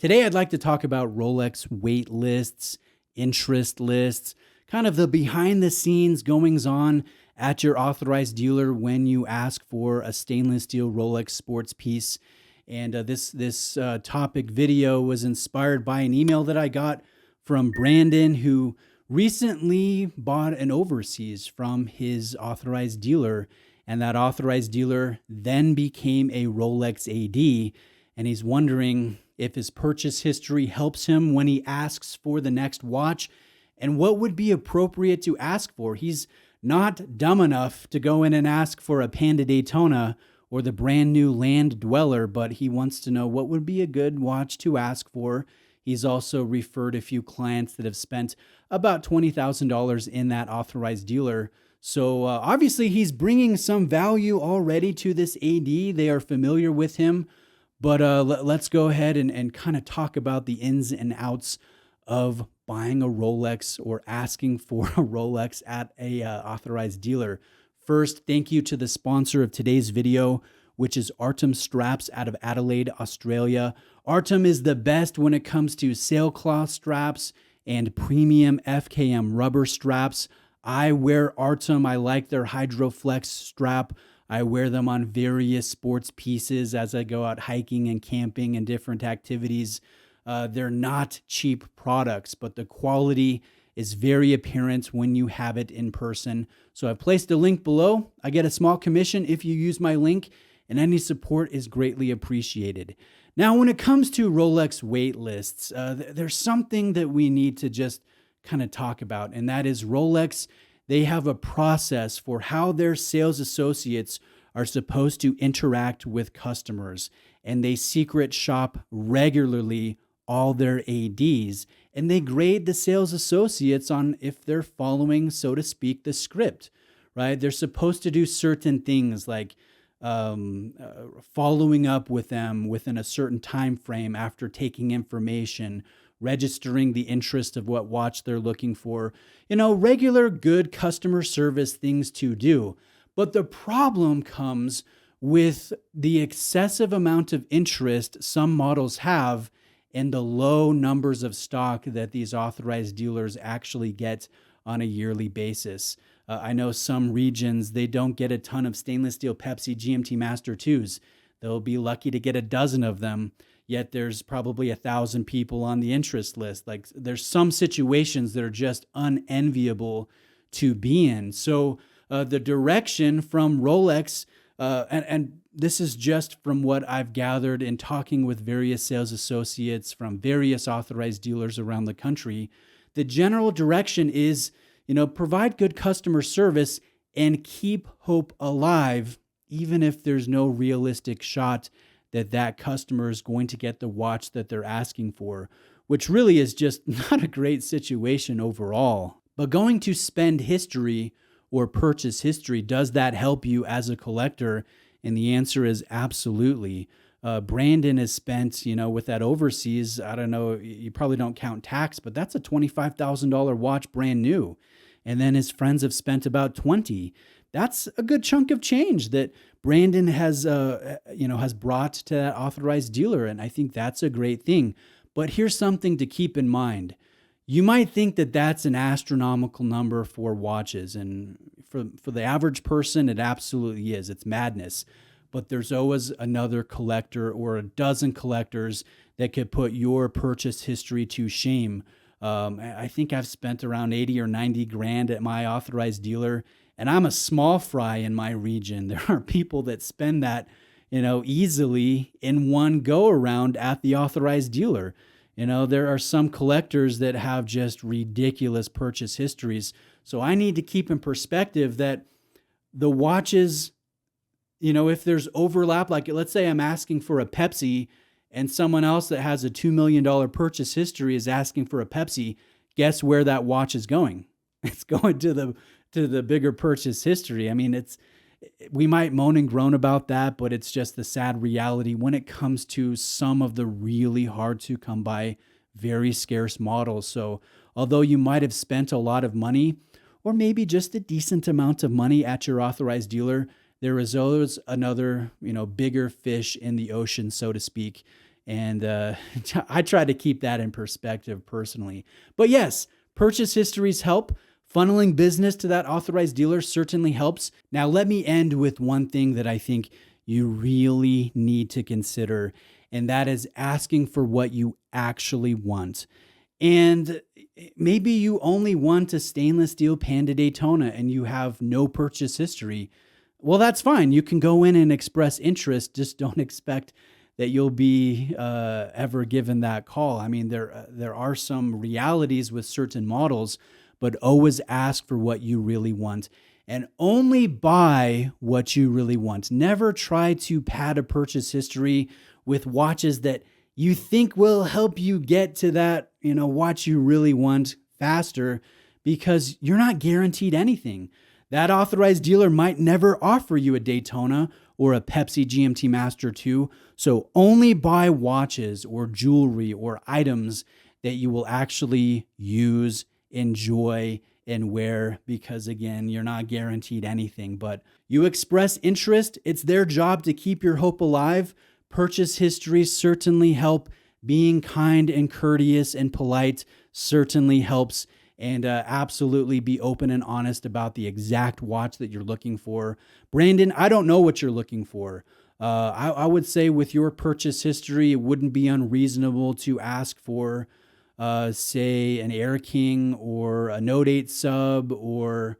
Today, I'd like to talk about Rolex wait lists, interest lists, kind of the behind the scenes goings on at your authorized dealer when you ask for a stainless steel Rolex sports piece. And this topic video was inspired by an email that I got from Brandon, who recently bought an overseas from his authorized dealer. And that authorized dealer then became a Rolex AD. And he's wondering if his purchase history helps him when he asks for the next watch and what would be appropriate to ask for. He's not dumb enough to go in and ask for a Panda Daytona or the brand new Land Dweller, but he wants to know what would be a good watch to ask for. He's also referred a few clients that have spent about $20,000 in that authorized dealer. So obviously he's bringing some value already to this AD. They are familiar with him. But let's go ahead and kind of talk about the ins and outs of buying a Rolex or asking for a Rolex at a authorized dealer. First, thank you to the sponsor of today's video, which is Artem Straps out of Adelaide, Australia. Artem is the best when it comes to sailcloth straps and premium FKM rubber straps. I wear Artem. I like their HydroFlex strap. I wear them on various sports pieces as I go out hiking and camping and different activities. They're not cheap products, but the quality is very apparent when you have it in person. So I've placed a link below. I get a small commission if you use my link, and any support is greatly appreciated. Now, when it comes to Rolex wait lists, there's something that we need to just kind of talk about, and that is Rolex. They have a process for how their sales associates are supposed to interact with customers, and they secret shop regularly all their ADs, and they grade the sales associates on if they're following, so to speak, the script, right? They're supposed to do certain things like following up with them within a certain time frame after taking information, registering the interest of what watch they're looking for, regular good customer service things to do. But the problem comes with the excessive amount of interest some models have and the low numbers of stock that these authorized dealers actually get on a yearly basis. I know some regions, they don't get a ton of stainless steel Pepsi GMT Master 2s. They'll be lucky to get a dozen of them. Yet there's probably 1,000 people on the interest list. Like there's some situations that are just unenviable to be in. So the direction from Rolex, and this is just from what I've gathered in talking with various sales associates from various authorized dealers around the country, the general direction is, provide good customer service and keep hope alive, even if there's no realistic shot that customer is going to get the watch that they're asking for, which really is just not a great situation overall. But going to spend history or purchase history, does that help you as a collector? And the answer is absolutely. Brandon has spent, with that overseas, I don't know, you probably don't count tax, but that's a $25,000 watch brand new. And then his friends have spent about 20. That's a good chunk of change that Brandon has brought to that authorized dealer, and I think that's a great thing. But here's something to keep in mind. You might think that that's an astronomical number for watches, and for the average person, it absolutely is. It's madness. But there's always another collector or a dozen collectors that could put your purchase history to shame. I think I've spent around 80 or 90 grand at my authorized dealer, and I'm a small fry in my region. There are people that spend that, easily in one go around at the authorized dealer. There are some collectors that have just ridiculous purchase histories. So I need to keep in perspective that the watches, if there's overlap, like let's say I'm asking for a Pepsi and someone else that has a $2 million purchase history is asking for a Pepsi, guess where that watch is going? It's going to the bigger purchase history. I mean, we might moan and groan about that, but it's just the sad reality when it comes to some of the really hard to come by, very scarce models. So although you might have spent a lot of money, or maybe just a decent amount of money at your authorized dealer, there is always another, bigger fish in the ocean, so to speak. And I try to keep that in perspective personally. But yes, purchase histories help. Funneling business to that authorized dealer certainly helps. Now, let me end with one thing that I think you really need to consider, and that is asking for what you actually want. And maybe you only want a stainless steel Panda Daytona and you have no purchase history. Well, that's fine. You can go in and express interest. Just don't expect that you'll be ever given that call. I mean, there are some realities with certain models, but always ask for what you really want and only buy what you really want. Never try to pad a purchase history with watches that you think will help you get to that, watch you really want faster, because you're not guaranteed anything. That authorized dealer might never offer you a Daytona or a Pepsi GMT Master 2. So only buy watches or jewelry or items that you will actually use, enjoy, and wear, because again, you're not guaranteed anything. But you express interest, it's their job to keep your hope alive. Purchase histories certainly help. Being kind and courteous and polite certainly helps. And absolutely be open and honest about the exact watch that you're looking for. Brandon, I don't know what you're looking for. I would say with your purchase history, it wouldn't be unreasonable to ask for, say, an Air King or a Note 8 sub or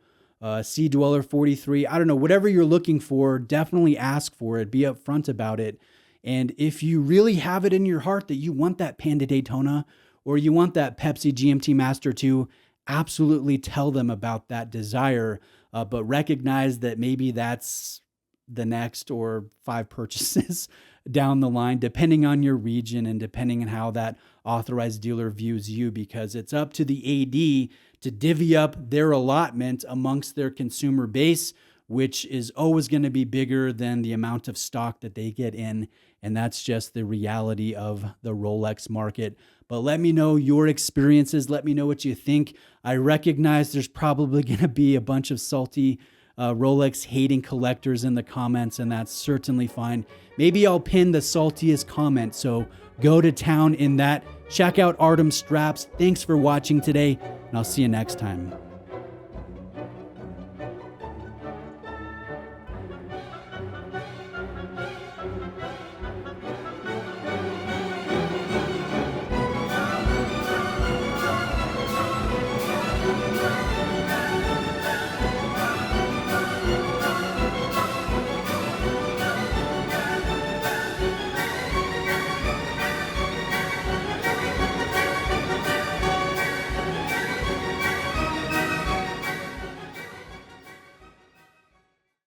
Sea Dweller 43. I don't know, whatever you're looking for, definitely ask for it. Be upfront about it. And if you really have it in your heart that you want that Panda Daytona or you want that Pepsi GMT Master 2, absolutely tell them about that desire, but recognize that maybe that's the next or 5 purchases down the line, depending on your region and depending on how that authorized dealer views you, because it's up to the AD to divvy up their allotment amongst their consumer base, which is always going to be bigger than the amount of stock that they get in. And that's just the reality of the Rolex market. But let me know your experiences. Let me know what you think. I recognize there's probably going to be a bunch of salty Rolex hating collectors in the comments, and that's certainly fine. Maybe I'll pin the saltiest comment. So go to town in that. Check out Artem Straps. Thanks for watching today, and I'll see you next time.